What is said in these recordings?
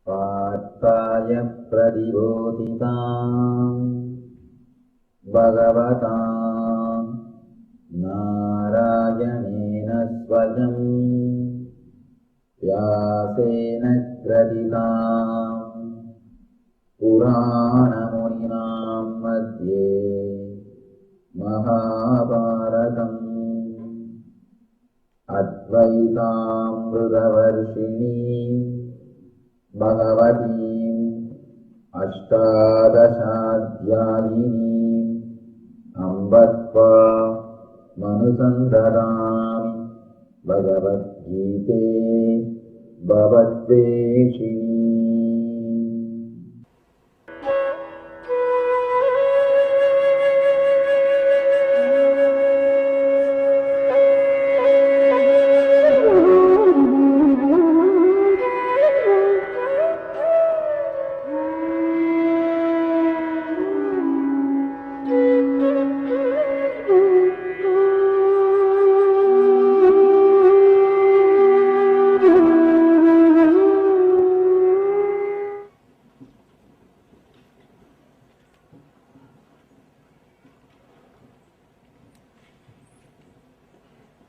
पार्थाय प्रतिबोधिताम् भगवता नारायणेन स्वयं व्यासेन ग्रथिताम् पुराणमुनिनां मध्ये महाभारतम् अद्वैतामृतवर्षिणीं भगवतीम् अष्टादशाध्यायिनीम् अम्ब त्वामनुसन्दधामि भगवद्गीते भवद्वेषिणी।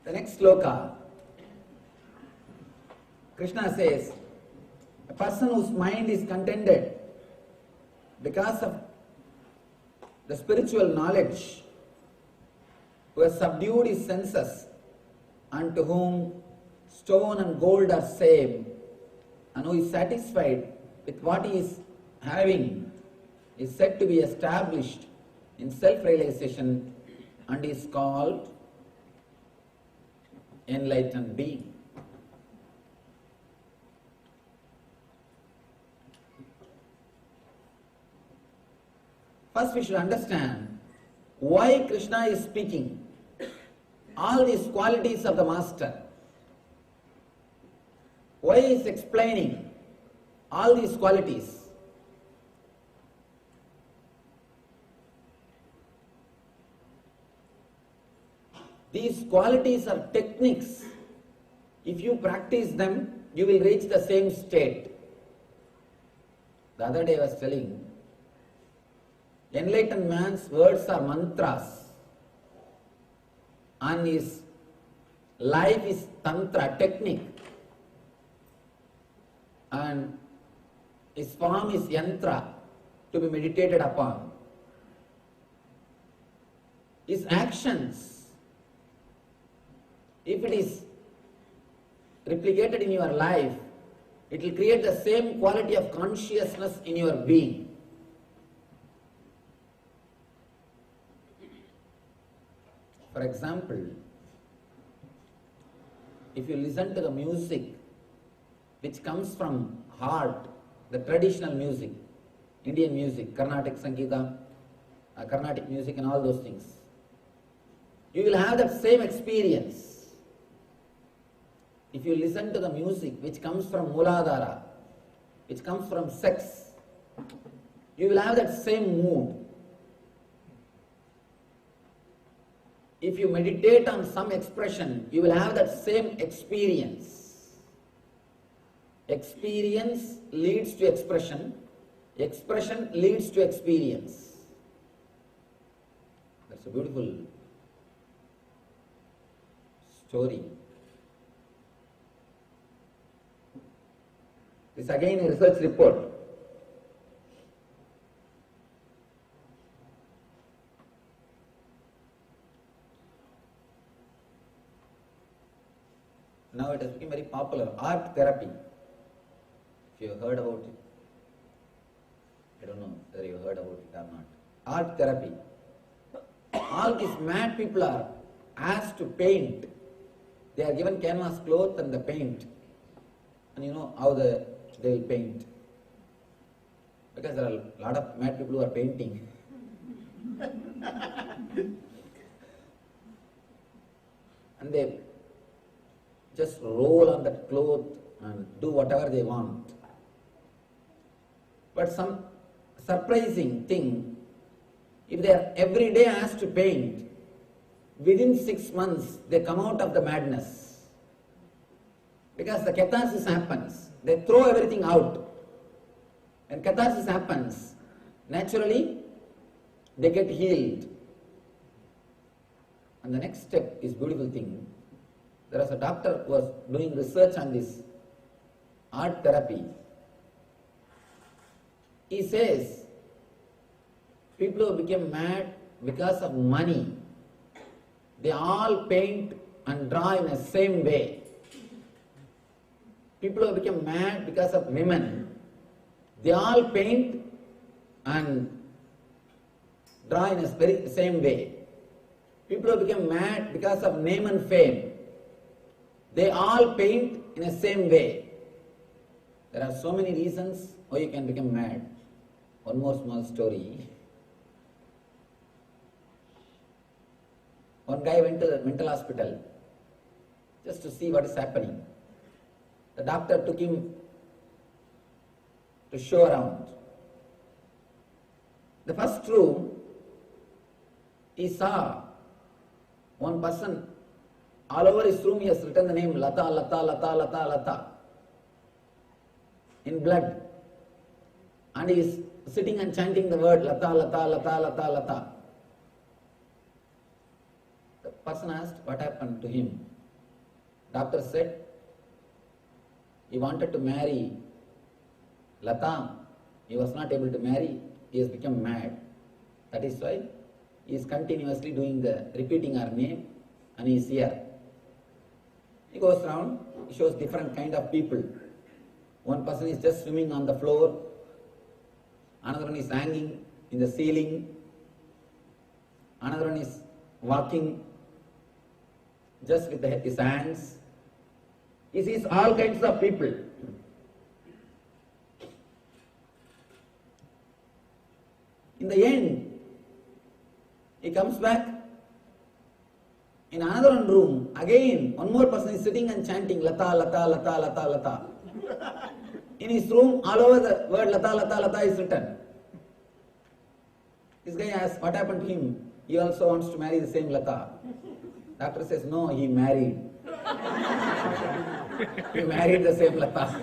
The next sloka, Krishna says, a person whose mind is contented because of the spiritual knowledge, who has subdued his senses, and to whom stone and gold are same, and who is satisfied with what he is having, is said to be established in self-realization and is called enlightened being. First we should understand why Krishna is speaking all these qualities of the Master. Why he is explaining all these qualities. These qualities are techniques. If you practice them, you will reach the same state. The other day I was telling, enlightened man's words are mantras, and his life is tantra, technique, and his form is yantra, to be meditated upon. His actions, if it is replicated in your life, it will create the same quality of consciousness in your being. For example, if you listen to the music which comes from heart, the traditional music, Indian music, Carnatic Sangeeta, Carnatic music and all those things, you will have that same experience. If you listen to the music which comes from Mooladhara, which comes from sex, you will have that same mood. If you meditate on some expression, you will have that same experience. Experience leads to expression. Expression leads to experience. That's a beautiful story. This again a research report. Now it has become very popular, art therapy. If you have heard about it, I don't know whether you have heard about it or not. Art therapy. All these mad people are asked to paint. They are given canvas cloth and the paint. And you know how they will paint. Because there are a lot of mad people who are painting. And they just roll on that cloth and do whatever they want. But some surprising thing, if they are every day asked to paint, within 6 months they come out of the madness. Because the catharsis happens. They throw everything out. When catharsis happens, naturally they get healed. And the next step is beautiful thing. There was a doctor who was doing research on this art therapy. He says people who became mad because of money, they all paint and draw in the same way. People who become mad because of women, they all paint and draw in a very same way. People who become mad because of name and fame, they all paint in the same way. There are so many reasons why you can become mad. One more small story. One guy went to the mental hospital just to see what is happening. The doctor took him to show around. The first room, he saw one person, all over his room he has written the name Lata, Lata, Lata, Lata, Lata in blood. And he is sitting and chanting the word Lata, Lata, Lata, Lata, Lata. The person asked what happened to him. Doctor said he wanted to marry Lata. He was not able to marry. He has become mad. That is why he is continuously repeating her name, and he is here. He goes around, he shows different kind of people. One person is just swimming on the floor, another one is hanging in the ceiling, another one is walking just with his hands. He sees all kinds of people. In the end, he comes back in another one room. Again, one more person is sitting and chanting Lata, Lata, Lata, Lata, Lata. In his room, all over the word Lata, Lata, Lata is written. This guy asks, what happened to him? He also wants to marry the same Lata. Doctor says, no, he married. He married the same Lata.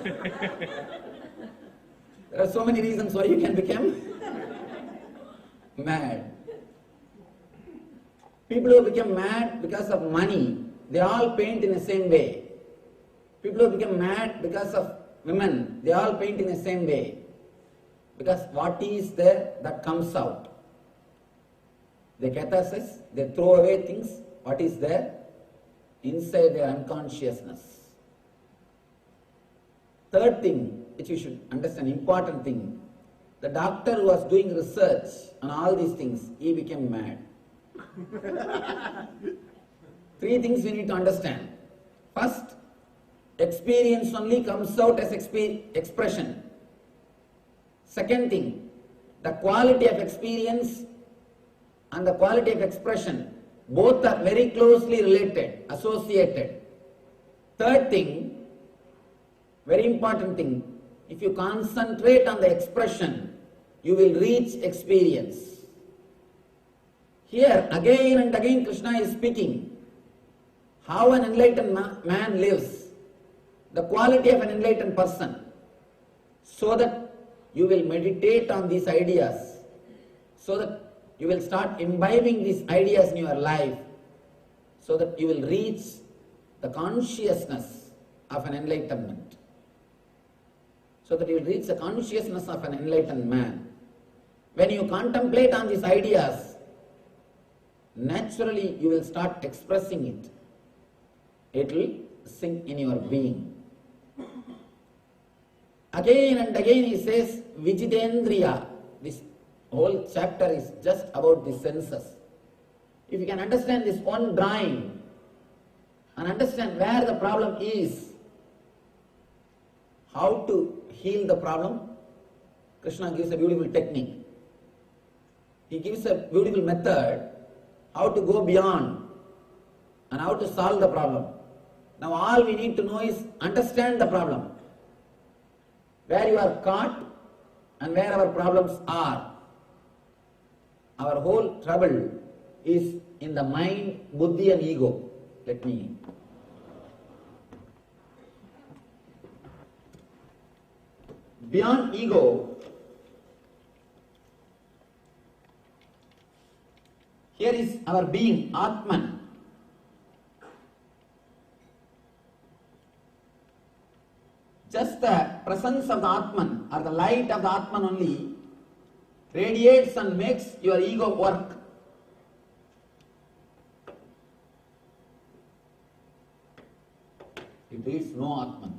There are so many reasons why you can become mad. People who become mad because of money, they all paint in the same way. People who become mad because of women, they all paint in the same way. Because what is there, that comes out. They catharsis, they throw away things, what is there inside their unconsciousness. Third thing, which you should understand, important thing, the doctor who was doing research on all these things, he became mad. Three things we need to understand. First, experience only comes out as expression. Second thing, the quality of experience and the quality of expression, both are very closely related, associated. Third thing, very important thing, if you concentrate on the expression, you will reach experience. Here, again and again, Krishna is speaking how an enlightened man lives, the quality of an enlightened person, so that you will meditate on these ideas, so that you will start imbibing these ideas in your life, so that you will reach the consciousness of an enlightenment, so that you will reach the consciousness of an enlightened man. When you contemplate on these ideas, naturally you will start expressing it. It will sink in your being. Again and again he says, Vijitendriya. This whole chapter is just about the senses. If you can understand this one drawing and understand where the problem is, how to heal the problem, Krishna gives a beautiful technique. He gives a beautiful method how to go beyond and how to solve the problem. Now all we need to know is understand the problem, where you are caught and where our problems are. Our whole trouble is in the mind, buddhi and ego. Let me. Beyond ego, Here is our being, Atman. Just the presence of the Atman or the light of the Atman only radiates and makes your ego work. It is no Atman.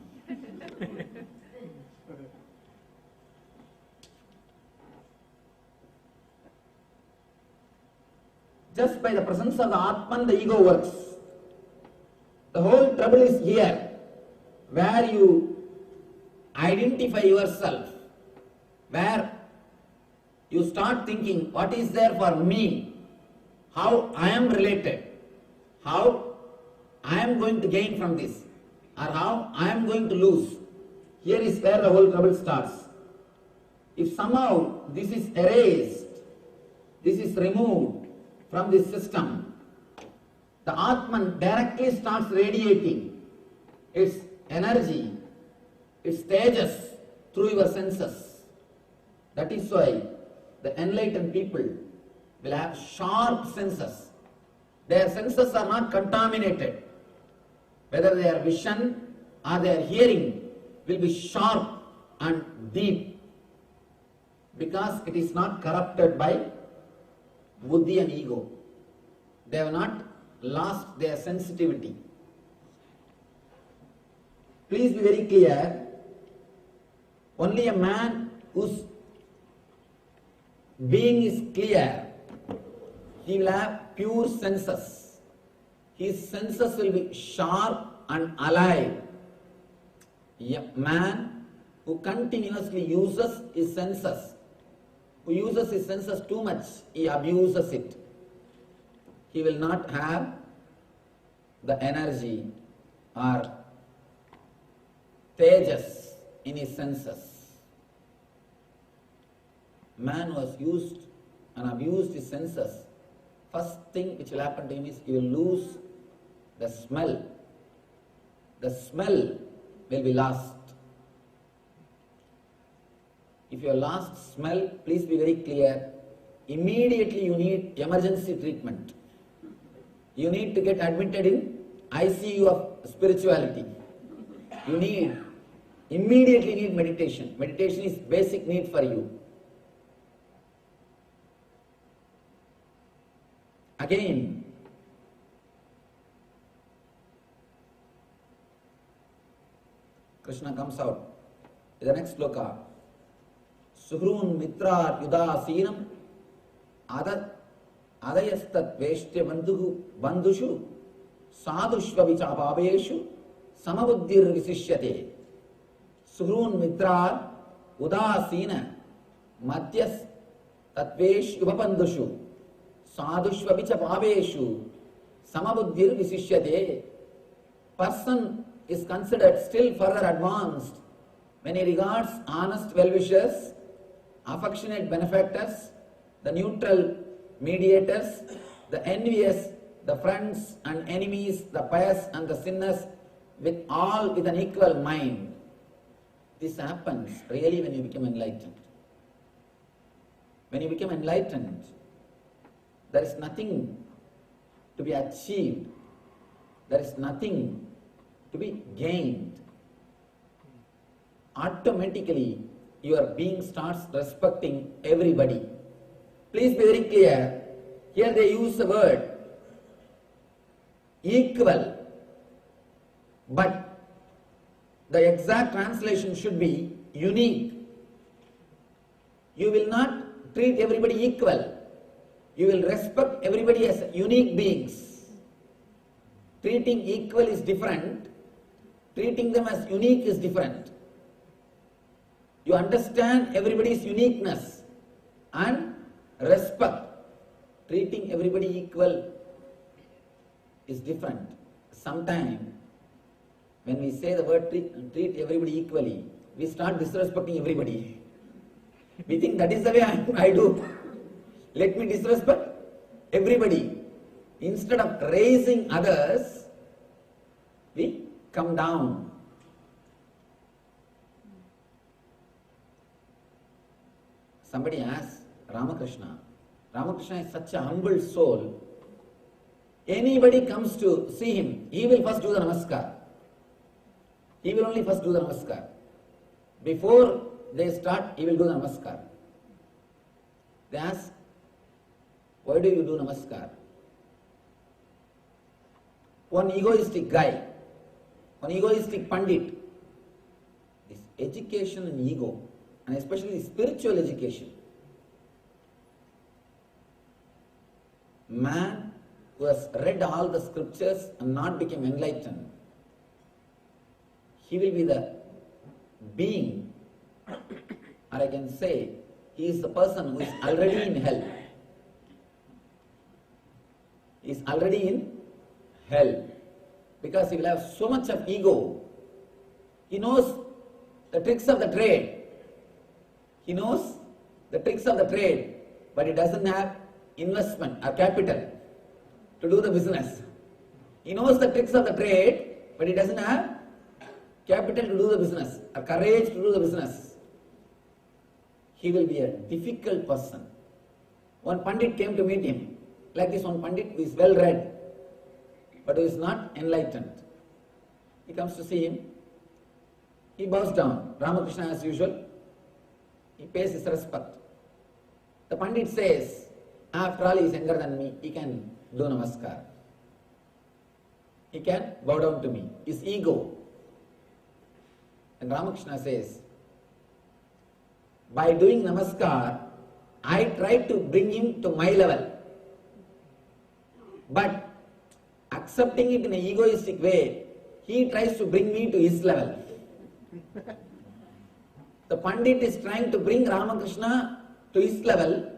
Just by the presence of the Atman, the ego works. The whole trouble is here, where you identify yourself, where you start thinking, what is there for me? How I am related? How I am going to gain from this? Or how I am going to lose? Here is where the whole trouble starts. If somehow this is erased, this is removed from this system, the Atman directly starts radiating its energy, its tejas through your senses. That is why the enlightened people will have sharp senses. Their senses are not contaminated. Whether their vision or their hearing will be sharp and deep, because it is not corrupted by buddhi and ego. They have not lost their sensitivity. Please be very clear, only a man whose being is clear, he will have pure senses. His senses will be sharp and alive. A man who continuously uses his senses, who uses his senses too much, he abuses it. He will not have the energy or tejas in his senses. Man who has used and abused his senses, first thing which will happen to him is he will lose the smell. The smell will be lost. If you have lost smell, please be very clear. Immediately you need emergency treatment. You need to get admitted in ICU of spirituality. You immediately need meditation. Meditation is basic need for you. Again, Krishna comes out with the next sloka. Suhrun mitra yudasinam adayastat veshtya bandhushu sadhushva vichapaveshu samabuddhir visishyate. Suhrun mitra udasina madhyas tatvesh yubapandhushu sadhushva vichapaveshu samabuddhir visishyate. Person is considered still further advanced when he regards honest well-wishers, affectionate benefactors, the neutral mediators, the envious, the friends and enemies, the pious and the sinners, with all with an equal mind. This happens really when you become enlightened. When you become enlightened, there is nothing to be achieved. There is nothing to be gained. Automatically, your being starts respecting everybody. Please be very clear. Here they use the word equal, but the exact translation should be unique. You will not treat everybody equal. You will respect everybody as unique beings. Treating equal is different. Treating them as unique is different. You understand everybody's uniqueness and respect. Treating everybody equal is different. Sometimes when we say the word treat everybody equally, we start disrespecting everybody. We think that is the way I do. Let me disrespect everybody. Instead of raising others, we come down. Somebody asked Ramakrishna, Ramakrishna is such a humble soul. Anybody comes to see him, he will first do the namaskar. He will only first do the namaskar. Before they start, he will do the namaskar. They ask, why do you do namaskar? One egoistic guy, one egoistic pandit, this education and ego, and especially spiritual education. Man who has read all the scriptures and not become enlightened, he will be the being, or I can say, he is the person who is already in hell. He is already in hell because he will have so much of ego. He knows the tricks of the trade. He knows the tricks of the trade, but he doesn't have investment or capital to do the business. He knows the tricks of the trade, but he doesn't have capital to do the business or courage to do the business. He will be a difficult person. One pandit came to meet him. Like this one pandit who is well read, but who is not enlightened. He comes to see him. He bows down. Ramakrishna as usual. He pays his respect. The pandit says, after all he is younger than me, he can do namaskar. He can bow down to me. His ego. And Ramakrishna says, by doing namaskar, I try to bring him to my level. But accepting it in an egoistic way, he tries to bring me to his level. The Pandit is trying to bring Ramakrishna to his level.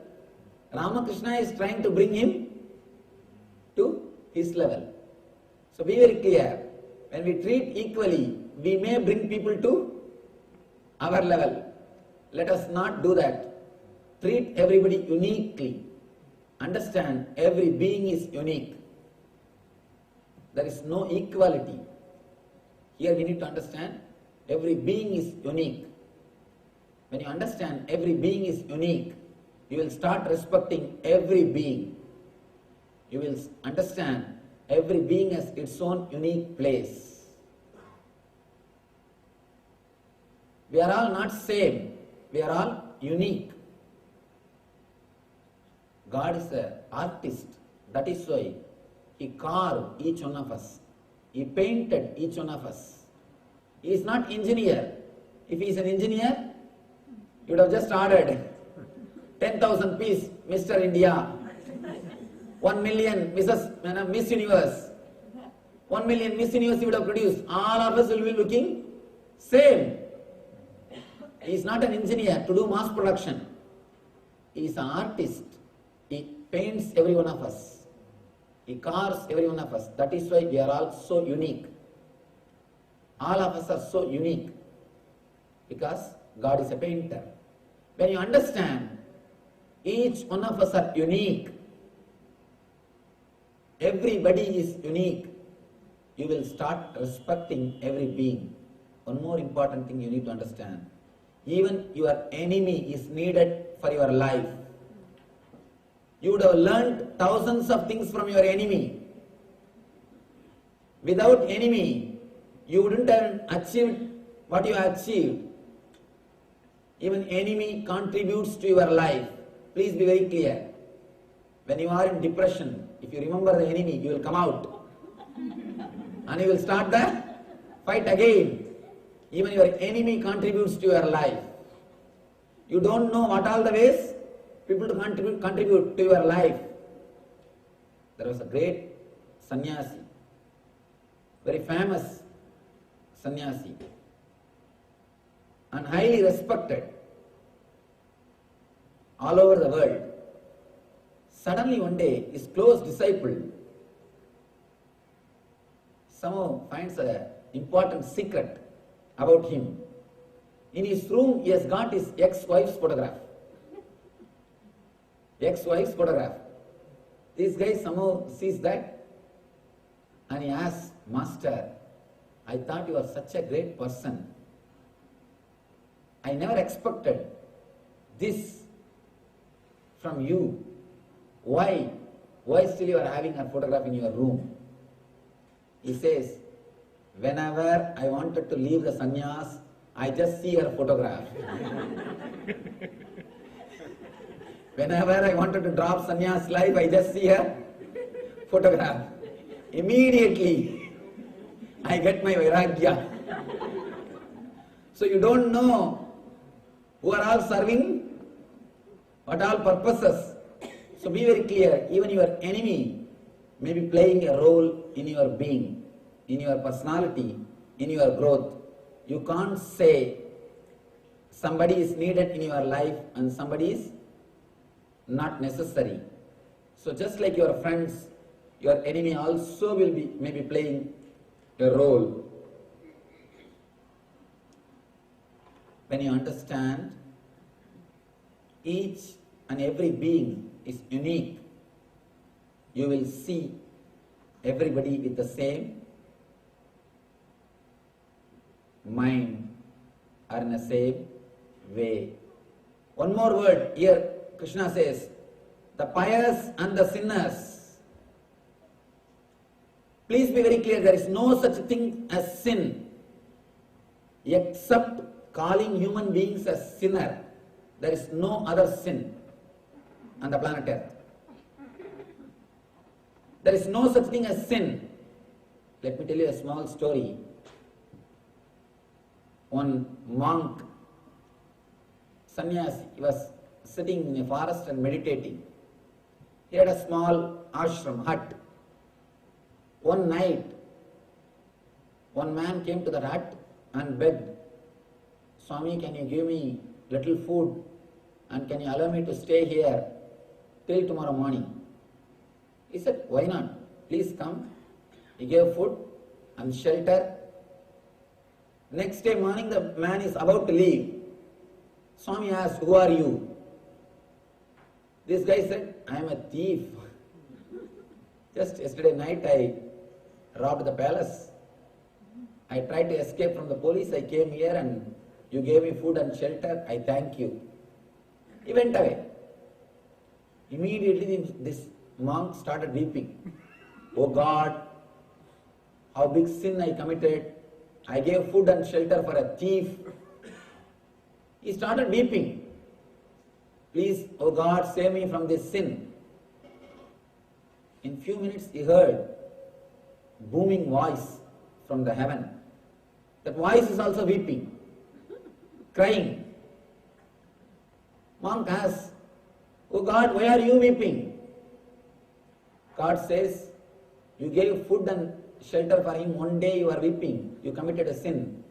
Ramakrishna is trying to bring him to his level. So be very clear. When we treat equally, we may bring people to our level. Let us not do that. Treat everybody uniquely. Understand, every being is unique. There is no equality. Here we need to understand, every being is unique. When you understand every being is unique, you will start respecting every being. You will understand every being has its own unique place. We are all not same. We are all unique. God is an artist. That is why He carved each one of us. He painted each one of us. He is not engineer. If he is an engineer, he would have just ordered 10,000 piece Mr. India, 1 million Miss Universe, 1 million Miss Universe he would have produced. All of us will be looking same. He is not an engineer to do mass production. He is an artist. He paints every one of us. He carves every one of us. That is why we are all so unique. All of us are so unique because God is a painter. When you understand each one of us are unique, everybody is unique, you will start respecting every being. One more important thing you need to understand. Even your enemy is needed for your life. You would have learned thousands of things from your enemy. Without enemy, you wouldn't have achieved what you have achieved. Even enemy contributes to your life. Please be very clear. When you are in depression, if you remember the enemy, you will come out. And you will start the fight again. Even your enemy contributes to your life. You don't know what all the ways people to contribute to your life. There was a great sannyasi, very famous sannyasi, and highly respected all over the world. Suddenly one day, his close disciple somehow finds an important secret about him. In his room, he has got his ex-wife's photograph. Ex-wife's photograph. This guy somehow sees that and he asks, Master, I thought you were such a great person. I never expected this from you. Why? Why still you are having her photograph in your room? He says, whenever I wanted to leave the sannyas, I just see her photograph. Whenever I wanted to drop sannyas life, I just see her photograph. Immediately, I get my vairagya. So you don't know who are all serving, what all purposes. So be very clear, even your enemy may be playing a role in your being, in your personality, in your growth. You can't say somebody is needed in your life and somebody is not necessary. So just like your friends, your enemy also will be maybe playing a role. When you understand each and every being is unique, you will see everybody with the same mind or in the same way. One more word here, Krishna says, the pious and the sinners. Please be very clear, there is no such thing as sin except calling human beings as sinner. There is no other sin on the planet Earth. There is no such thing as sin. Let me tell you a small story. One monk, sannyasi, he was sitting in a forest and meditating. He had a small ashram, hut. One night, one man came to the hut and begged, Swami, can you give me little food and can you allow me to stay here till tomorrow morning? He said, why not? Please come. He gave food and shelter. Next day morning, the man is about to leave. Swami asked, who are you? This guy said, I am a thief. Just yesterday night I robbed the palace. I tried to escape from the police. I came here and you gave me food and shelter. I thank you. He went away. Immediately this monk started weeping. Oh God, how big sin I committed. I gave food and shelter for a thief. He started weeping. Please, oh God, save me from this sin. In few minutes he heard booming voice from the heaven. That voice is also weeping, crying. Monk asks, oh God, why are you weeping? God says, you gave food and shelter for him, one day you are weeping, you committed a sin.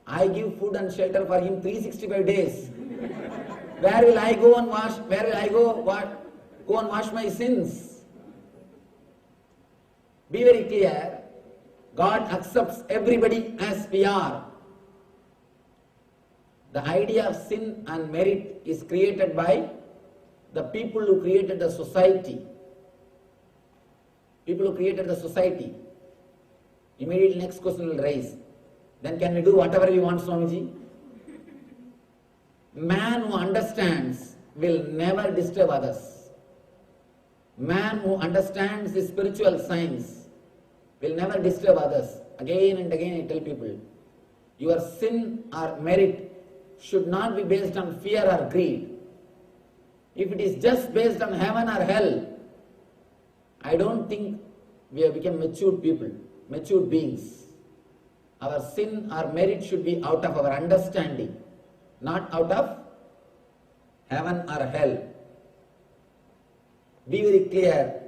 I give food and shelter for him 365 days. Where will I go and wash? Where will I go and wash my sins? Be very clear. God accepts everybody as we are. The idea of sin and merit is created by the people who created the society. People who created the society. Immediately next question will rise. Then can we do whatever we want, Swamiji? Man who understands will never disturb others. Man who understands the spiritual science will never disturb others. Again and again I tell people, your sin or merit should not be based on fear or greed. If it is just based on heaven or hell, I don't think we have become matured people, matured beings. Our sin or merit should be out of our understanding, not out of heaven or hell. Be very clear.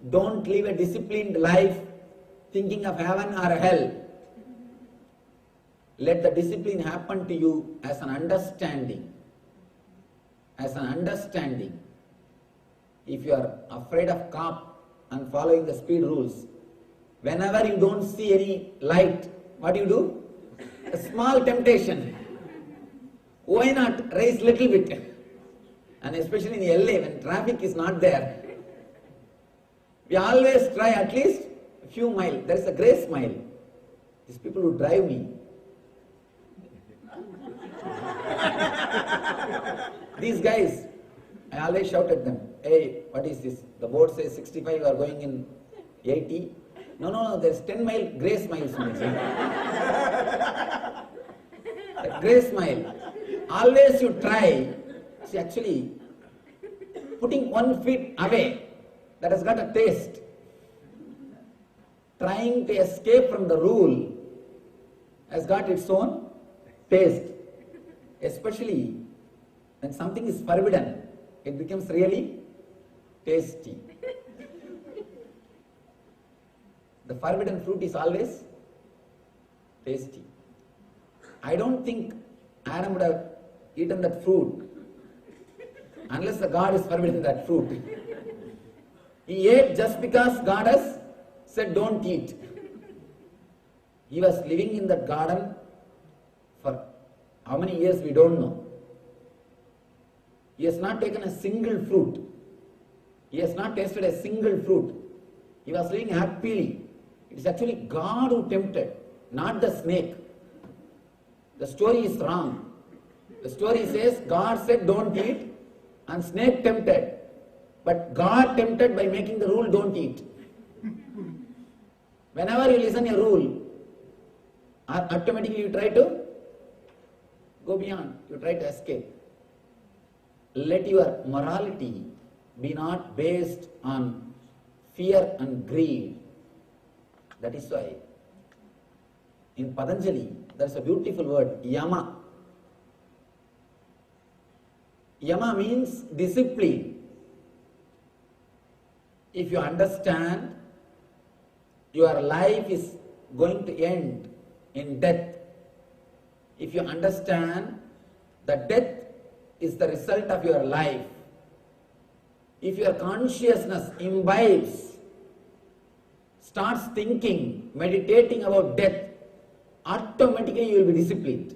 Don't live a disciplined life thinking of heaven or hell. Let the discipline happen to you as an understanding. As an understanding. If you are afraid of cop and following the speed rules, whenever you don't see any light, what do? A small temptation. Why not raise little bit? And especially in LA when traffic is not there, we always try at least a few miles. There is a grace mile. These people who drive me, these guys, I always shout at them, hey, what is this? The board says 65, you are going in 80. No, there's 10 mile grace miles. The grace mile. Always you try, see actually, putting 1 foot away, that has got a taste. Trying to escape from the rule has got its own taste. Especially when something is forbidden, it becomes really tasty. The forbidden fruit is always tasty. I don't think Adam would have eaten that fruit unless the God is forbidden that fruit. He ate just because God has said don't eat. He was living in that garden for how many years we don't know. He has not taken a single fruit. He has not tasted a single fruit. He was living happily. It is actually God who tempted, not the snake. The story is wrong. The story says God said don't eat and snake tempted. But God tempted by making the rule don't eat. Whenever you listen a rule, automatically you try to go beyond, you try to escape. Let your morality be not based on fear and greed. That is why in Patanjali there is a beautiful word, yama. Yama means discipline. If you understand your life is going to end in death, if you understand that death is the result of your life, if your consciousness imbibes, starts thinking, meditating about death, automatically you will be disciplined.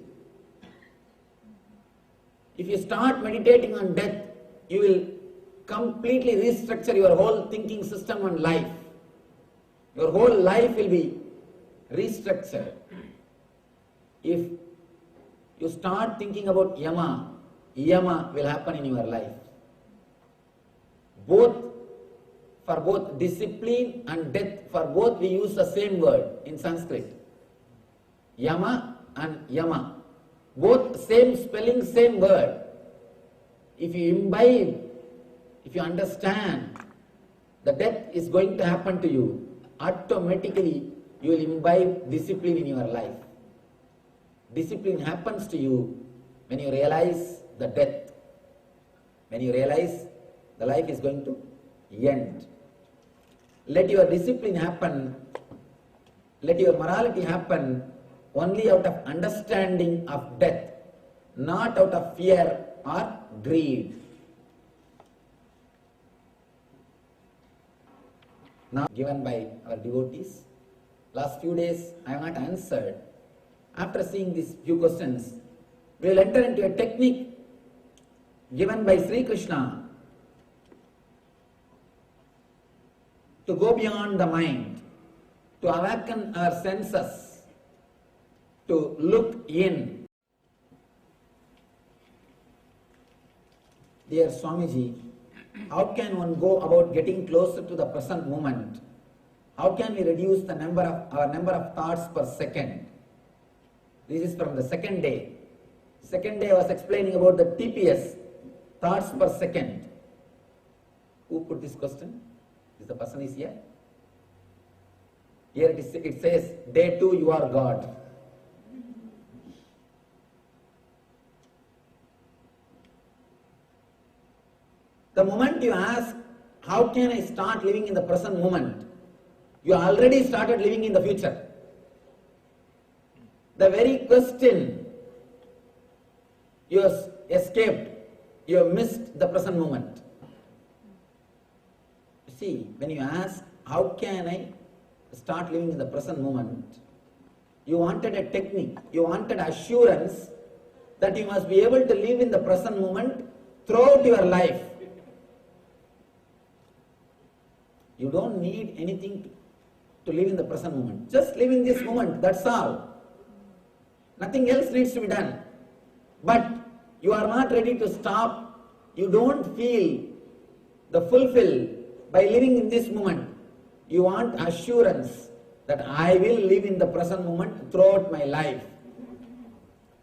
If you start meditating on death, you will completely restructure your whole thinking system on life. Your whole life will be restructured. If you start thinking about yama will happen in your life. For both discipline and death, for both we use the same word in Sanskrit. Yama and yama. Both same spelling, same word. If you imbibe, if you understand the death is going to happen to you, automatically you will imbibe discipline in your life. Discipline happens to you when you realize the death, when you realize the life is going to end. Let your discipline happen, let your morality happen only out of understanding of death, not out of fear or greed. Now given by our devotees, last few days I have not answered. After seeing these few questions, we will enter into a technique given by Sri Krishna to go beyond the mind, to awaken our senses, to look in. Dear Swamiji, how can one go about getting closer to the present moment? How can we reduce the number of thoughts per second? This is from the second day. Second day I was explaining about the TPS, thoughts per second. Who put this question? Is the person is here? Here it says, day 2 you are God. The moment you ask, how can I start living in the present moment? You already started living in the future. The very question you have escaped, you have missed the present moment. You see, when you ask, how can I start living in the present moment? You wanted a technique, you wanted assurance that you must be able to live in the present moment throughout your life. You don't need anything to live in the present moment. Just live in this moment, that's all. Nothing else needs to be done. But you are not ready to stop. You don't feel the fulfill by living in this moment. You want assurance that I will live in the present moment throughout my life.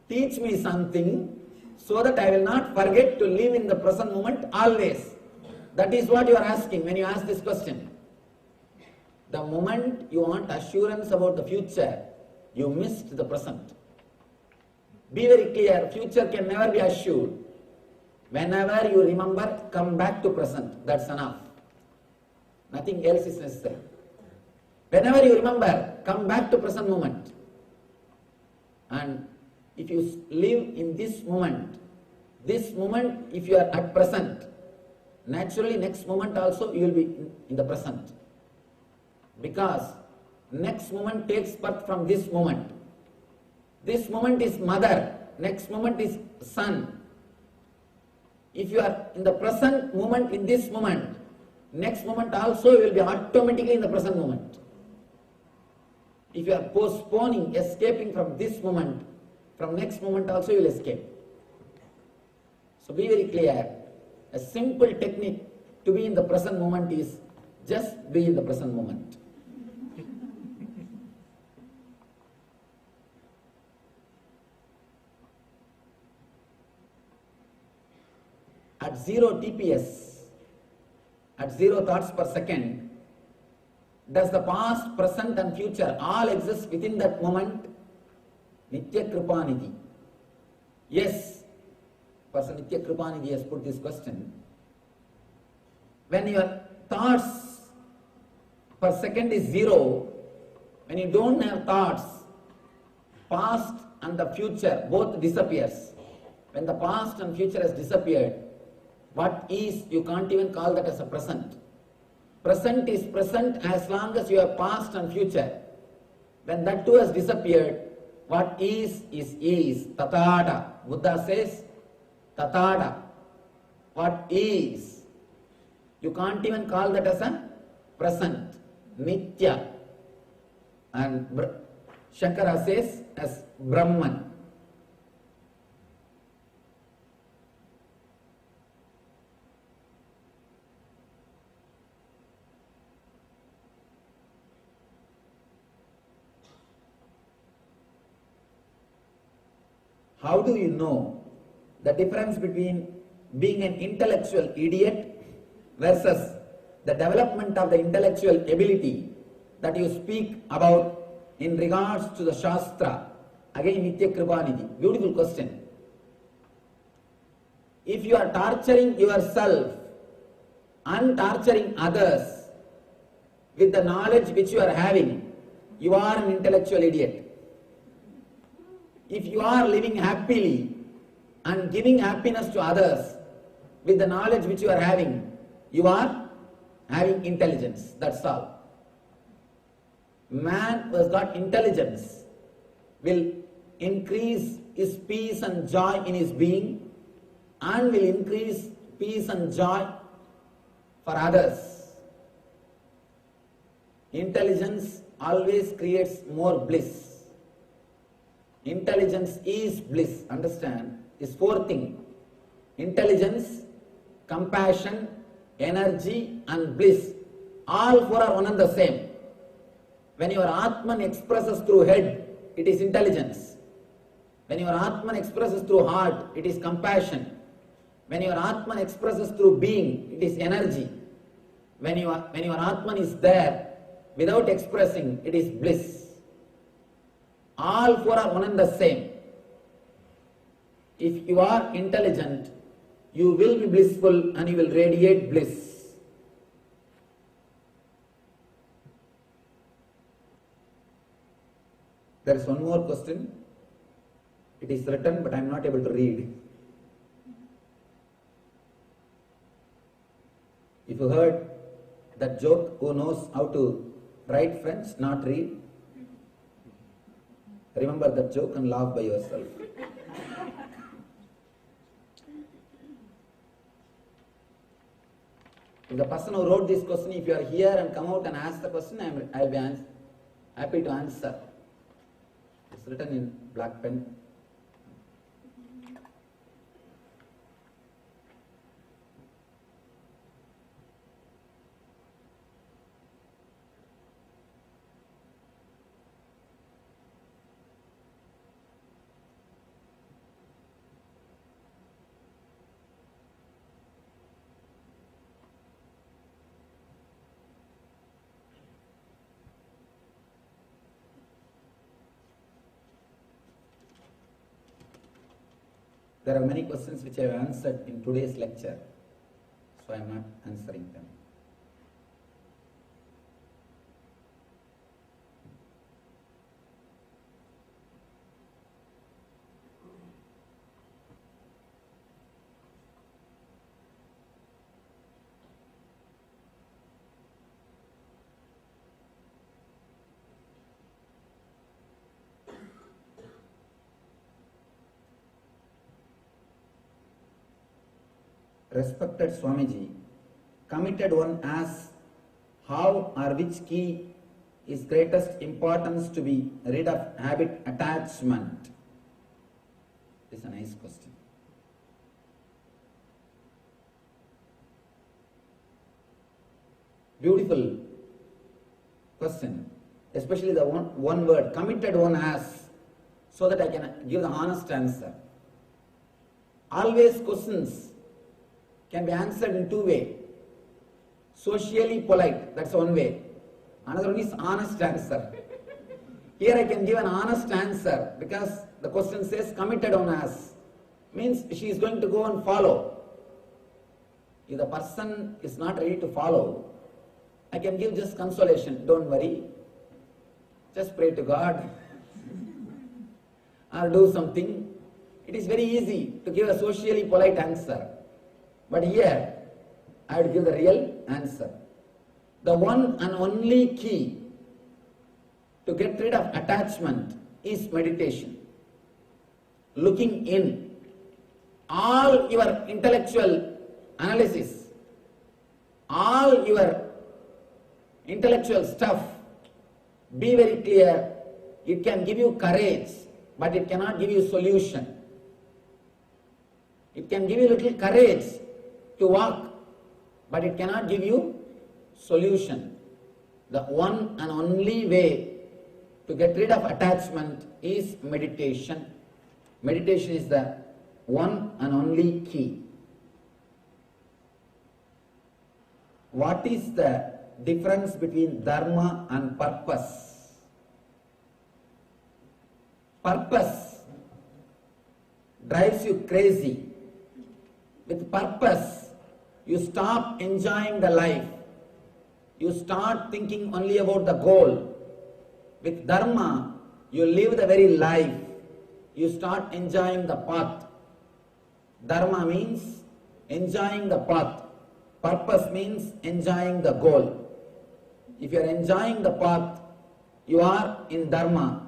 Teach me something so that I will not forget to live in the present moment always. That is what you are asking when you ask this question. The moment you want assurance about the future, you missed the present. Be very clear, future can never be assured. Whenever you remember, come back to present. That's enough. Nothing else is necessary. Whenever you remember, come back to present moment. And if you live in this moment, if you are at present, naturally next moment also you will be in the present. Because next moment takes birth from this moment. This moment is mother, next moment is son. If you are in the present moment in this moment, next moment also you will be automatically in the present moment. If you are postponing, escaping from this moment, from next moment also you will escape. So be very clear. A simple technique to be in the present moment is just be in the present moment. At 0 TPS, at 0 thoughts per second, does the past, present and future all exist within that moment? Nitya Kripanidhi. Yes, Person Nitya Kripanidhi has put this question. When your thoughts per second is 0, when you don't have thoughts, past and the future both disappears. When the past and future has disappeared, what is, you can't even call that as a present. Present is present as long as you have past and future. When that too has disappeared, what is. Tathata. Buddha says, Tathata. What is. You can't even call that as a present. Nitya. And Shankara says as Brahman. How do you know the difference between being an intellectual idiot versus the development of the intellectual ability that you speak about in regards to the Shastra? Again, Nitya Kripanidhi. Beautiful question. If you are torturing yourself and torturing others with the knowledge which you are having, you are an intellectual idiot. If you are living happily and giving happiness to others with the knowledge which you are having, you are having intelligence. That's all. Man who has got intelligence will increase his peace and joy in his being and will increase peace and joy for others. Intelligence always creates more bliss. Intelligence is bliss, understand? Is 4 things. Intelligence, compassion, energy and bliss. All 4 are one and the same. When your Atman expresses through head, it is intelligence. When your Atman expresses through heart, it is compassion. When your Atman expresses through being, it is energy. When your Atman is there, without expressing, it is bliss. All 4 are one and the same. If you are intelligent, you will be blissful and you will radiate bliss. There is one more question. It is written, but I am not able to read. If you heard that joke, who knows how to write French, not read? Remember that joke and laugh by yourself. If the person who wrote this question, if you are here and come out and ask the question, I will be happy to answer. It's written in black pen. There are many questions which I have answered in today's lecture, so I am not answering them. Respected Swamiji, committed one asks how or which key is greatest importance to be rid of habit attachment? This is a nice question. Beautiful question, especially the one word, committed one asks, so that I can give the honest answer. Always questions can be answered in two ways. Socially polite, that's one way. Another one is honest answer. Here I can give an honest answer because the question says committed on us. Means she is going to go and follow. If the person is not ready to follow, I can give just consolation. Don't worry. Just pray to God. Or do something. It is very easy to give a socially polite answer. But here, I would give the real answer. The one and only key to get rid of attachment is meditation. Looking in. All your intellectual analysis, all your intellectual stuff, be very clear. It can give you courage, but it cannot give you solution. It can give you little courage to walk, but it cannot give you solution. The one and only way to get rid of attachment is meditation. Meditation is the one and only key. What is the difference between dharma and purpose? Purpose drives you crazy. With purpose, you stop enjoying the life. You start thinking only about the goal. With dharma, you live the very life. You start enjoying the path. Dharma means enjoying the path. Purpose means enjoying the goal. If you are enjoying the path, you are in dharma.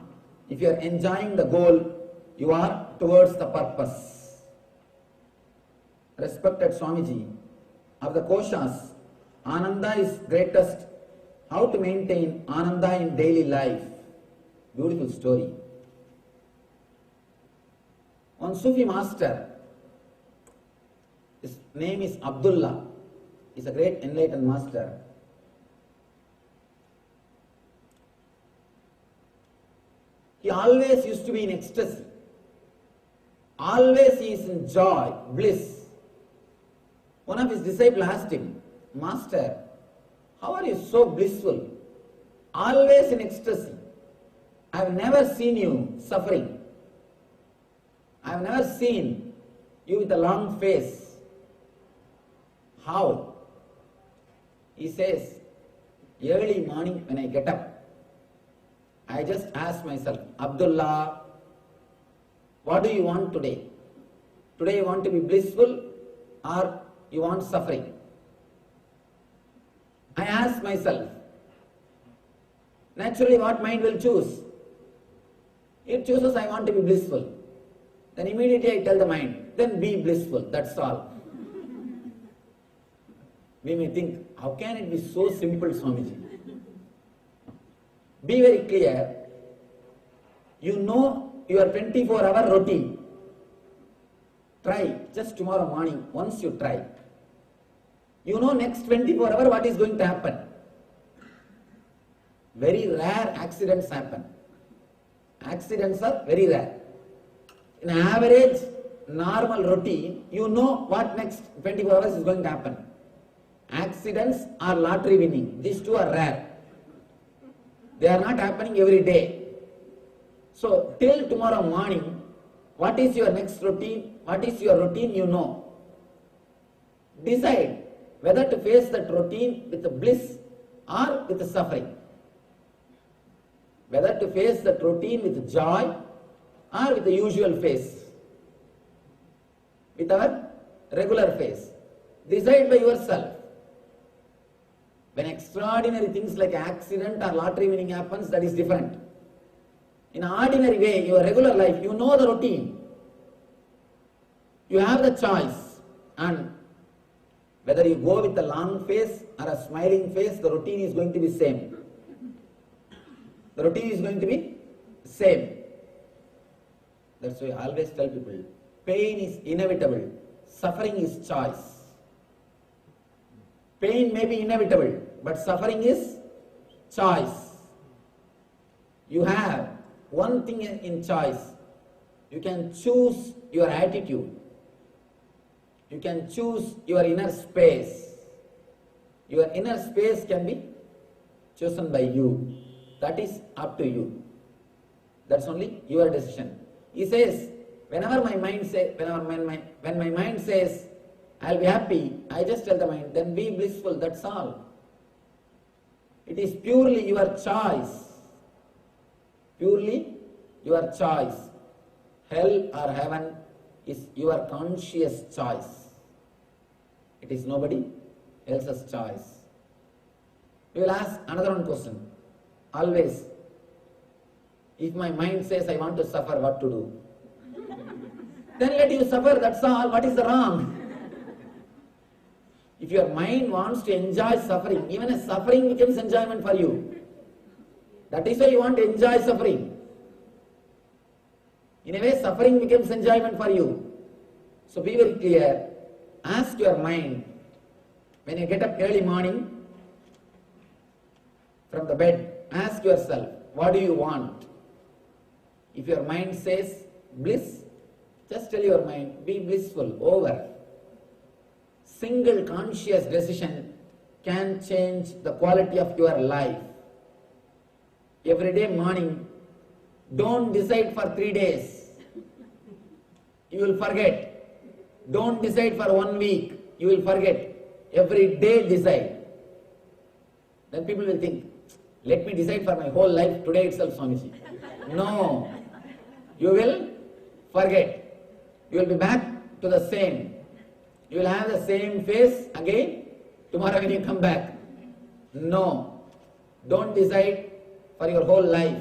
If you are enjoying the goal, you are towards the purpose. Respected Swamiji, of the koshas, Ananda is greatest. How to maintain Ananda in daily life? Beautiful story. One Sufi master, his name is Abdullah, is a great enlightened master. He always used to be in ecstasy. Always he is in joy, bliss. One of his disciples asked him, Master, how are you so blissful? Always in ecstasy. I have never seen you suffering. I have never seen you with a long face. How? He says, early morning when I get up, I just ask myself, Abdullah, what do you want today? Today you want to be blissful or you want suffering? I ask myself. Naturally, what mind will choose? It chooses I want to be blissful. Then immediately I tell the mind, then be blissful, that's all. We may think, how can it be so simple, Swamiji? Be very clear. You know your 24-hour routine. Try, just tomorrow morning, once you try. You know next 24 hours what is going to happen. Very rare accidents happen. Accidents are very rare. In average, normal routine, you know what next 24 hours is going to happen. Accidents are lottery winning. These two are rare. They are not happening every day. So, till tomorrow morning, What is your next routine? What is your routine you know? Decide whether to face that routine with the bliss or with the suffering. Whether to face that routine with joy or with the usual face. With our regular face. Decide by yourself. When extraordinary things like accident or lottery winning happens, that is different. In an ordinary way, your regular life, you know the routine. You have the choice. And whether you go with a long face or a smiling face, the routine is going to be same. The routine is going to be same. That's why I always tell people, pain is inevitable, suffering is choice. Pain may be inevitable, but suffering is choice. You have one thing in choice. You can choose your attitude. You can choose your inner space. Your inner space can be chosen by you. That is up to you. That's only your decision. He says, when my mind says, I'll be happy, I just tell the mind, then be blissful, that's all. It is purely your choice. Purely your choice. Hell or heaven is your conscious choice. It is nobody else's choice. We will ask another one question. Always, if my mind says I want to suffer, what to do? Then let you suffer, that's all. What is the wrong? If your mind wants to enjoy suffering, even a suffering becomes enjoyment for you. That is why you want to enjoy suffering. In a way, suffering becomes enjoyment for you. So be very clear. Ask your mind, when you get up early morning from the bed, ask yourself, what do you want? If your mind says bliss, just tell your mind, be blissful, over. Single conscious decision can change the quality of your life. Every day morning, don't decide for 3 days. You will forget. Don't decide for 1 week. You will forget. Every day decide. Then people will think, let me decide for my whole life today itself, Swamiji. No. You will forget. You will be back to the same. You will have the same face again tomorrow when you come back. No. Don't decide for your whole life.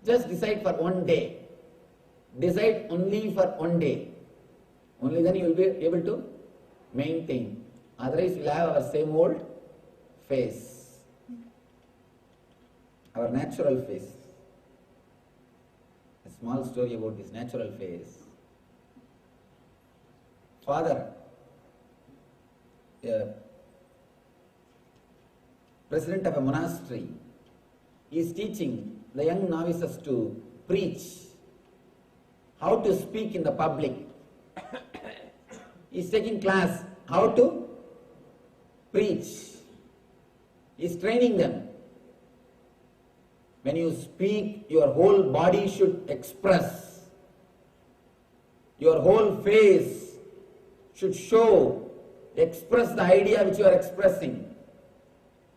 Just decide for 1 day. Decide only for 1 day. Only then you will be able to maintain. Otherwise, we will have our same old face. Our natural face. A small story about this natural face. Father, president of a monastery, is teaching the young novices to preach, how to speak in the public. He is taking class, how to preach. He is training them. When you speak, your whole body should express. Your whole face should show, express the idea which you are expressing.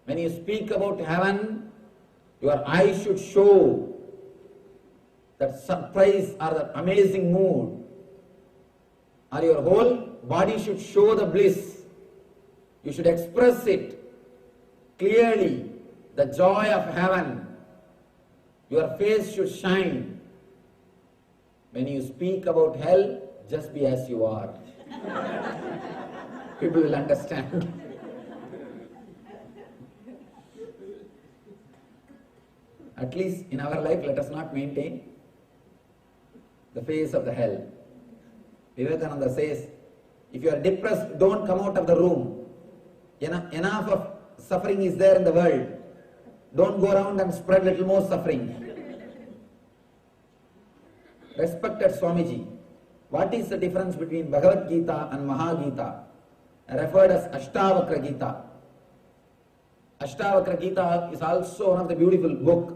When you speak about heaven, your eyes should show that surprise or that amazing mood. Or your whole body should show the bliss. You should express it clearly, the joy of heaven. Your face should shine. When you speak about hell, just be as you are. People will understand. At least in our life, let us not maintain the face of the hell. Vivekananda says, if you are depressed, don't come out of the room. Enough of suffering is there in the world. Don't go around and spread little more suffering. Respected Swamiji, what is the difference between Bhagavad Gita and Mahagita, referred as Ashtavakra Gita? Ashtavakra Gita is also one of the beautiful book.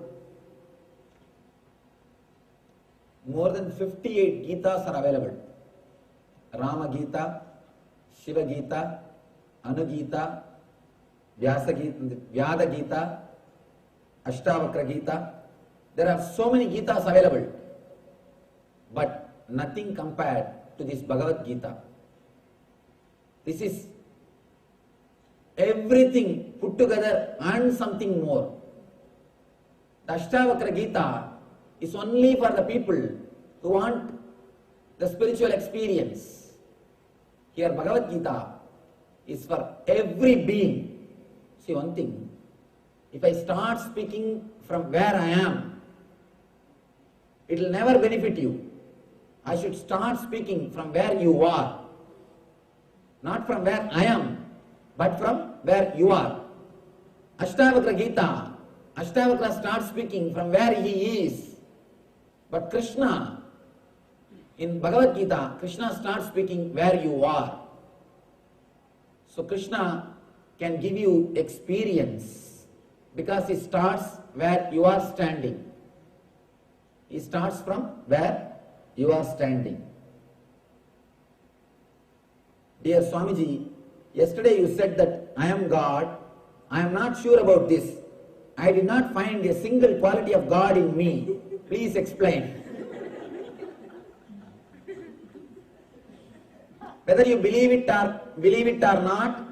more than 58 Gitas are available. Rama Gita, Shiva Gita, Anu Gita, Vyada Gita, Ashtavakra Gita. There are so many Gitas available, but nothing compared to this Bhagavad Gita. This is everything put together and something more. The Ashtavakra Gita is only for the people who want the spiritual experience. Here Bhagavad Gita is for every being. See one thing, if I start speaking from where I am, it will never benefit you. I should start speaking from where you are. Not from where I am, but from where you are. Ashtavakra Gita, Ashtavakra starts speaking from where he is. But Krishna, in Bhagavad Gita, Krishna starts speaking where you are. So Krishna can give you experience because he starts where you are standing. He starts from where you are standing. Dear Swamiji, yesterday you said that I am God. I am not sure about this. I did not find a single quality of God in me. Please explain. Whether you believe it or not,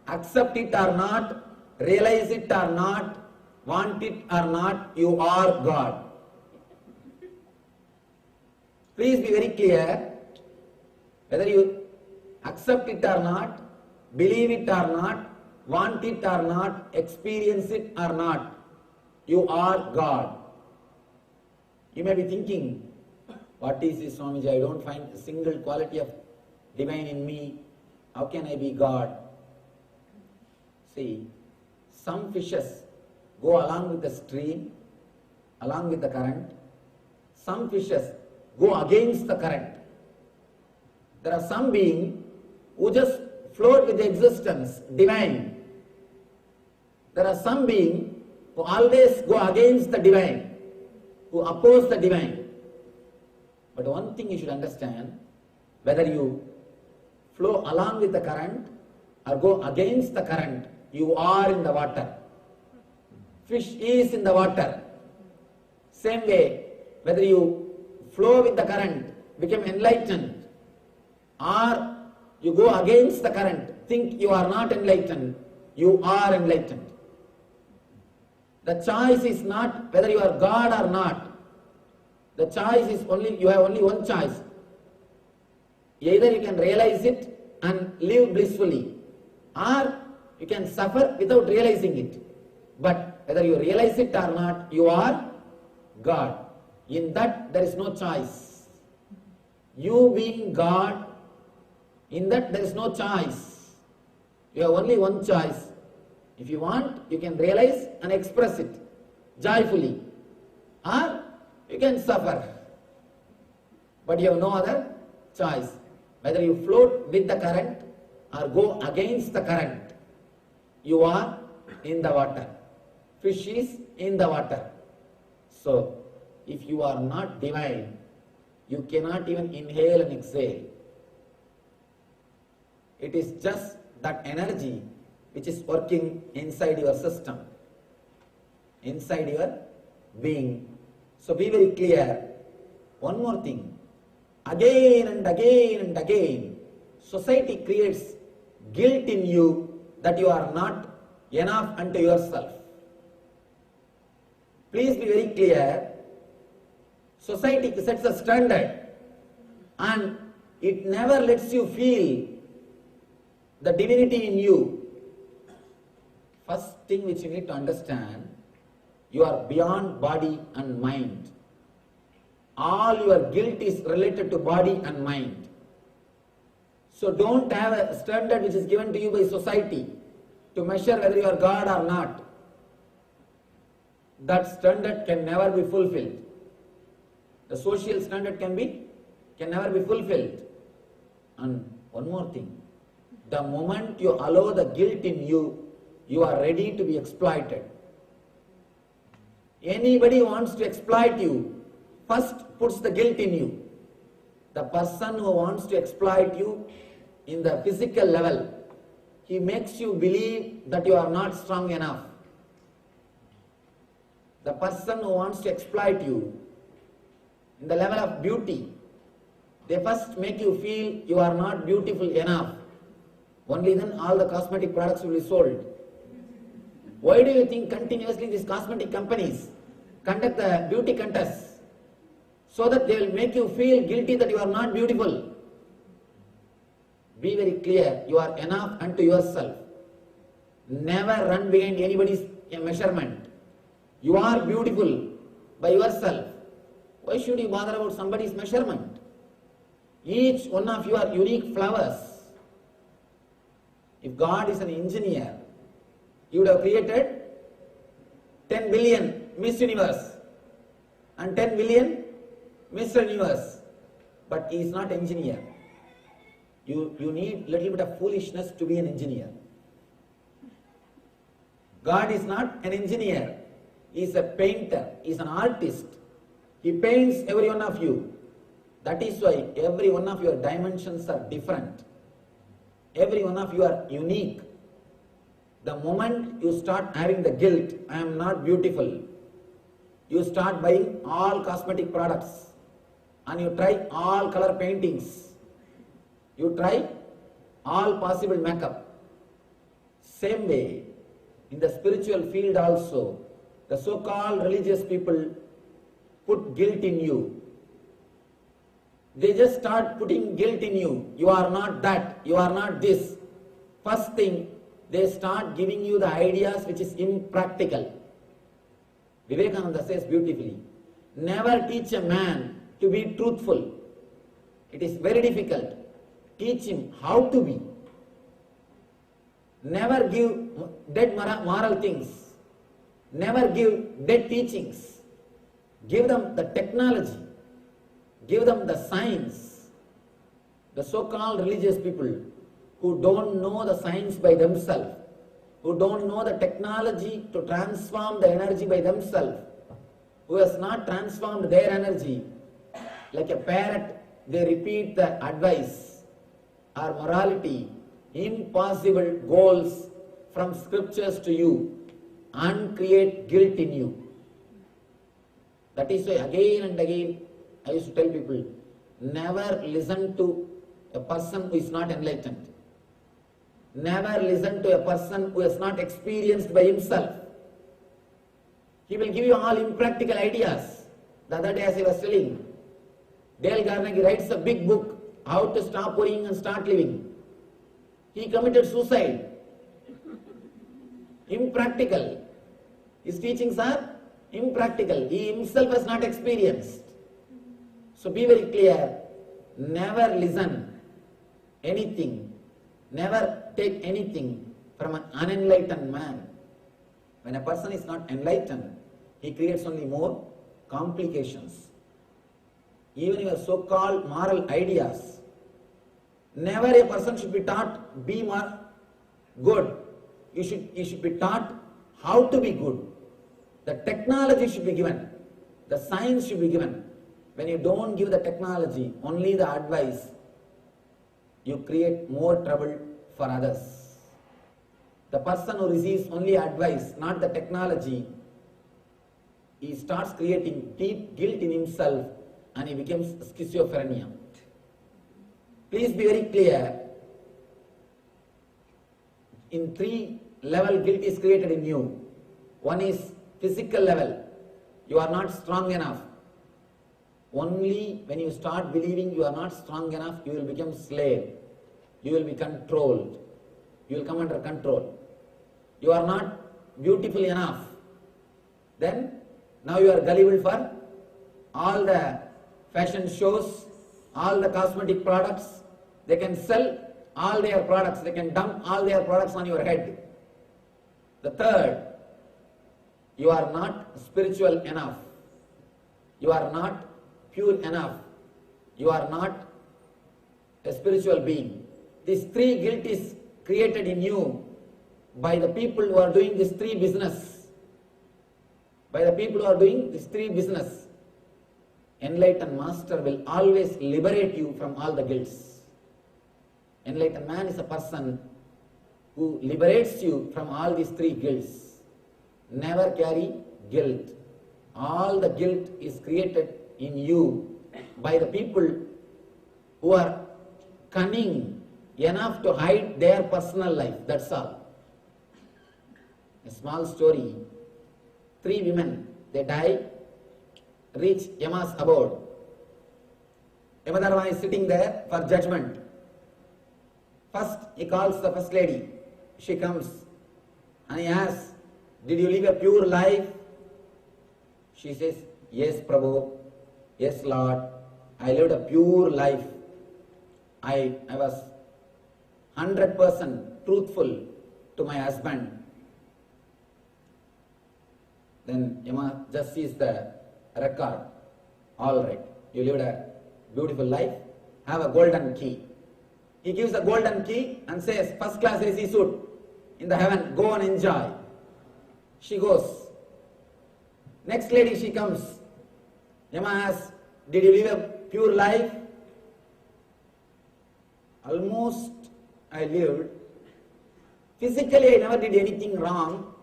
accept it or not, realize it or not, want it or not, you are God. Please be very clear. Whether you accept it or not, believe it or not, want it or not, experience it or not, you are God. You may be thinking, what is this, Swamiji? I don't find a single quality of divine in me. How can I be God? See, some fishes go along with the stream, along with the current. Some fishes go against the current. There are some beings who just float with the existence, divine. There are some beings who always go against the divine, who oppose the divine. But one thing you should understand, whether you flow along with the current or go against the current, you are in the water. Fish is in the water. Same way, whether you flow with the current, become enlightened, or you go against the current, think you are not enlightened, you are enlightened. The choice is not whether you are God or not. The choice is only, you have only one choice. Either you can realize it and live blissfully, or you can suffer without realizing it. But whether you realize it or not, you are God. In that there is no choice. You being God, in that there is no choice. You have only one choice. If you want, you can realize and express it joyfully, or you can suffer. But you have no other choice. Whether you float with the current or go against the current, you are in the water. Fish is in the water. So, if you are not divine, you cannot even inhale and exhale. It is just that energy which is working inside your system, inside your being. So be very clear. One more thing. Again and again and again, society creates guilt in you that you are not enough unto yourself. Please be very clear. Society sets a standard and it never lets you feel the divinity in you. First thing which you need to understand, you are beyond body and mind. All your guilt is related to body and mind. So don't have a standard which is given to you by society to measure whether you are God or not. That standard can never be fulfilled. The social standard can never be fulfilled. And one more thing, the moment you allow the guilt in you, you are ready to be exploited. Anybody wants to exploit you, first puts the guilt in you. The person who wants to exploit you in the physical level, he makes you believe that you are not strong enough. The person who wants to exploit you in the level of beauty, they first make you feel you are not beautiful enough. Only then all the cosmetic products will be sold. Why do you think continuously these cosmetic companies conduct the beauty contests? So that they will make you feel guilty that you are not beautiful. Be very clear, you are enough unto yourself. Never run behind anybody's measurement. You are beautiful by yourself. Why should you bother about somebody's measurement? Each one of you are unique flowers. If God is an engineer, He would have created 10 billion Miss Universe and 10 billion Mr. Universe. But He is not engineer. You need little bit of foolishness to be an engineer. God is not an engineer. He is a painter. He is an artist. He paints every one of you. That is why every one of your dimensions are different. Every one of you are unique. The moment you start having the guilt, I am not beautiful, you start buying all cosmetic products and you try all color paintings. You try all possible makeup. Same way, in the spiritual field also, the so-called religious people put guilt in you. They just start putting guilt in you. You are not that, you are not this. First thing, they start giving you the ideas which is impractical. Vivekananda says beautifully, never teach a man to be truthful. It is very difficult. Teach him how to be. Never give dead moral things. Never give dead teachings. Give them the technology. Give them the science. The so-called religious people who don't know the science by themselves, who don't know the technology to transform the energy by themselves, who has not transformed their energy, like a parrot, they repeat the advice or morality, impossible goals from scriptures to you and create guilt in you. That is why again and again I used to tell people, never listen to a person who is not enlightened. Never listen to a person who has not experienced by himself. He will give you all impractical ideas. The other day as I was telling, Dale Carnegie writes a big book, How to Stop Worrying and Start Living. He committed suicide. Impractical. His teachings are impractical. He himself has not experienced. So be very clear, never listen anything, never take anything from an unenlightened man. When a person is not enlightened, he creates only more complications. Even your so-called moral ideas, never a person should be taught be more good. You should be taught how to be good. The technology should be given. The science should be given. When you don't give the technology, only the advice, you create more trouble for others. The person who receives only advice, not the technology, he starts creating deep guilt in himself and he becomes schizophrenia. Please be very clear. In 3 level guilt is created in you. One is physical level. You are not strong enough. Only when you start believing you are not strong enough, you will become slave. You will be controlled. You will come under control. You are not beautiful enough. Then, now you are gullible for all the fashion shows, all the cosmetic products. They can sell all their products. They can dump all their products on your head. The third, you are not spiritual enough. You are not pure enough. You are not a spiritual being. These 3 guilt is created in you by the people who are doing this 3 business. By the people who are doing this 3 business. enlightened master will always liberate you from all the guilts. Enlightened man is a person who liberates you from all these three guilts. Never carry guilt. All the guilt is created in you by the people who are cunning enough to hide their personal life. That's all. A small story. 3 women, they die, reach Yama's abode. Yamadharma is sitting there for judgment. First, he calls the first lady. She comes and he asks, did you live a pure life? She says, yes, Prabhu. Yes, Lord. I lived a pure life. I was 100% truthful to my husband. Then Yama just sees the record. All right, you lived a beautiful life. Have a golden key. He gives a golden key and says, first class AC suit in the heaven, go and enjoy. She goes. Next lady, she comes. Yama asks, did you live a pure life? Almost I lived. Physically, I never did anything wrong.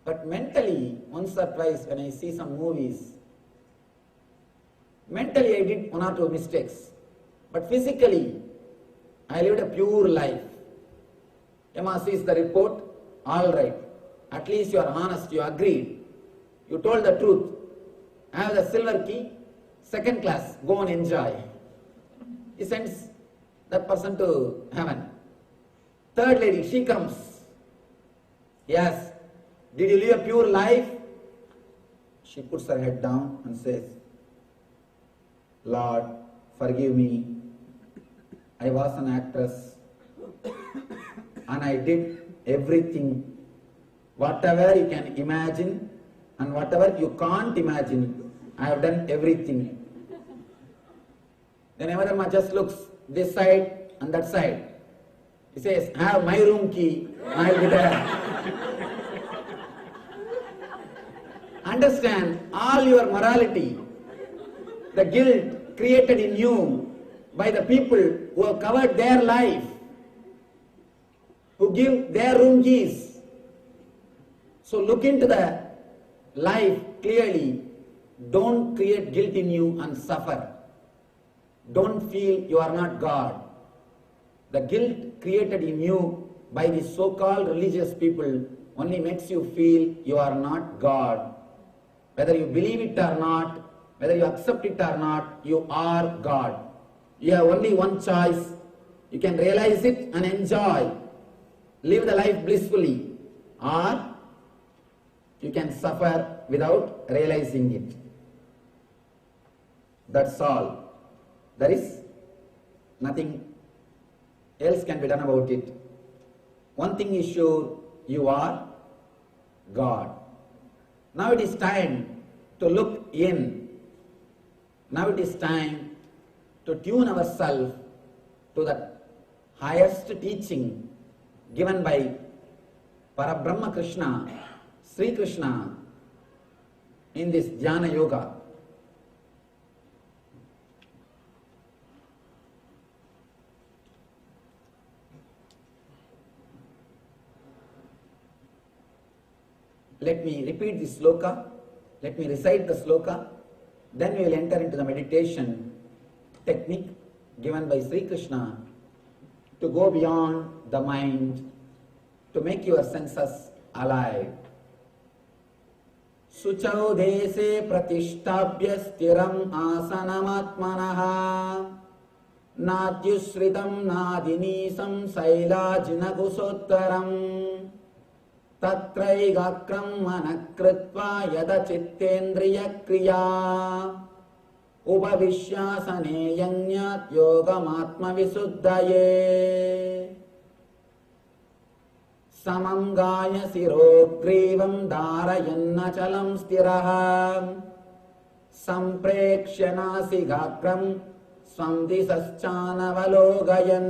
But mentally, once or twice when I see some movies, mentally I did 1 or 2 mistakes. But physically, I lived a pure life. Yama sees the report, all right. At least you are honest, you agreed. You told the truth. I have the silver key, second class, go and enjoy. He sends that person to heaven. Third lady, she comes. Yes, did you live a pure life? She puts her head down and says, Lord, forgive me. I was an actress and I did everything. Whatever you can imagine and whatever you can't imagine, I have done everything. Then Yamadharma just looks this side and that side. He says, have my room key, I'll be there. Understand all your morality, the guilt created in you by the people who have covered their life, who give their room keys. So look into the life clearly. Don't create guilt in you and suffer. Don't feel you are not God. The guilt created in you by the so-called religious people only makes you feel you are not God. Whether you believe it or not, whether you accept it or not, you are God. You have only one choice. You can realize it and enjoy. Live the life blissfully. Or you can suffer without realizing it. That's all. There is nothing else can be done about it. One thing is sure, you are God. Now it is time to look in. Now it is time to tune ourselves to the highest teaching given by Parabrahma Krishna, Sri Krishna, in this Jnana Yoga. Let me repeat this sloka, let me recite the sloka, then we will enter into the meditation technique given by Sri Krishna to go beyond the mind, to make your senses alive. Suchau dese pratishtabhya stiram asanamatmanaha nadyusritam nadinisam sailajinagusottaram tatraigakram manakritva yada chittendriya kriya upavishyasane yanyat yogamatma visuddaye samam gaya sirogrivam dharayanna chalam stiraha samprekshyanasighakram swamdisaschanavalogayan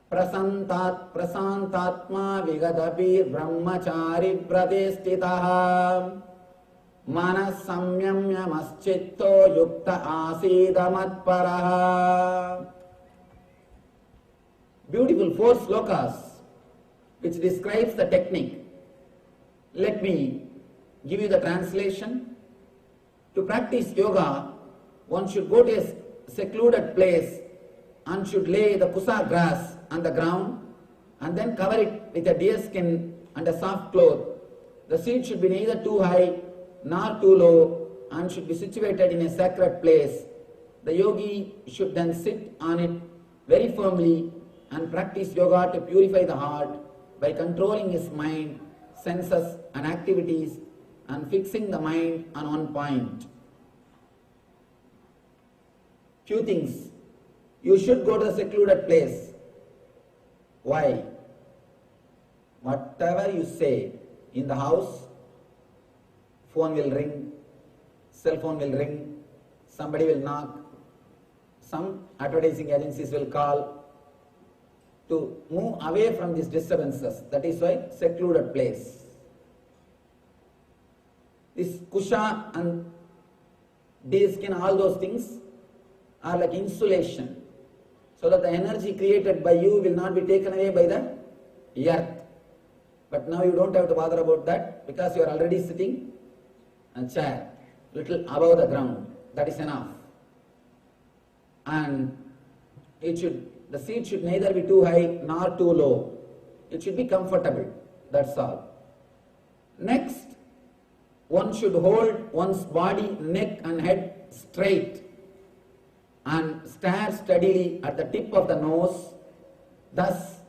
prasantatma vigadabir brahmachari pradestitaha Manas samyamyamaschitto yukta asida matparaha. Beautiful 4 slokas which describes the technique. Let me give you the translation. To practice yoga, one should go to a secluded place and should lay the kusa grass on the ground and then cover it with a deer skin and a soft cloth. The seat should be neither too high nor too low and should be situated in a sacred place. The yogi should then sit on it very firmly and practice yoga to purify the heart by controlling his mind, senses and activities and fixing the mind on one point. Few things. You should go to a secluded place. Why? Whatever you say in the house, phone will ring, cell phone will ring, somebody will knock, some advertising agencies will call. To move away from these disturbances, that is why secluded place. This kusha and deer skin, all those things are like insulation, so that the energy created by you will not be taken away by the earth. But now you don't have to bother about that because you are already sitting in a chair, little above the ground. That is enough. And the seat should neither be too high nor too low. It should be comfortable. That's all. Next, one should hold one's body, neck and head straight and stare steadily at the tip of the nose. Thus,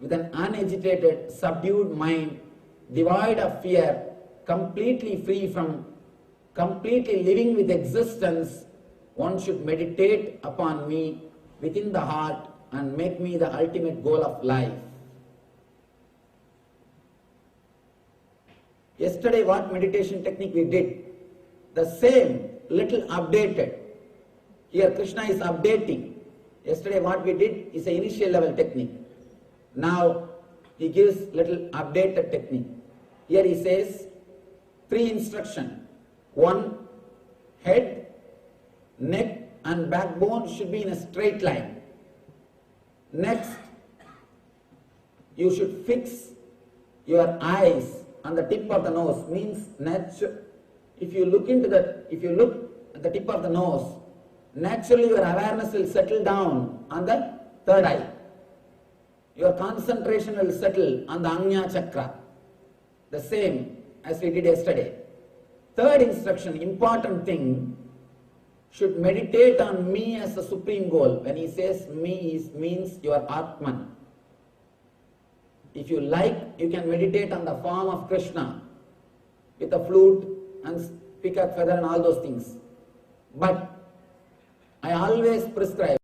with an unagitated, subdued mind, devoid of fear, completely free from completely living with existence, one should meditate upon me within the heart and make me the ultimate goal of life. Yesterday, what meditation technique we did? The same, little updated. Here Krishna is updating. Yesterday what we did is an initial level technique. Now he gives little updated technique. Here he says 3 instructions. 1, head, neck and backbone should be in a straight line. Next, you should fix your eyes on the tip of the nose. Means if you look at the tip of the nose, naturally your awareness will settle down on the 3rd eye. Your concentration will settle on the Ajna Chakra. The same as we did yesterday. 3rd instruction, important thing, should meditate on me as the supreme goal. When he says me, means your Atman. If you like, you can meditate on the form of Krishna with a flute and peacock feather and all those things. But I always prescribe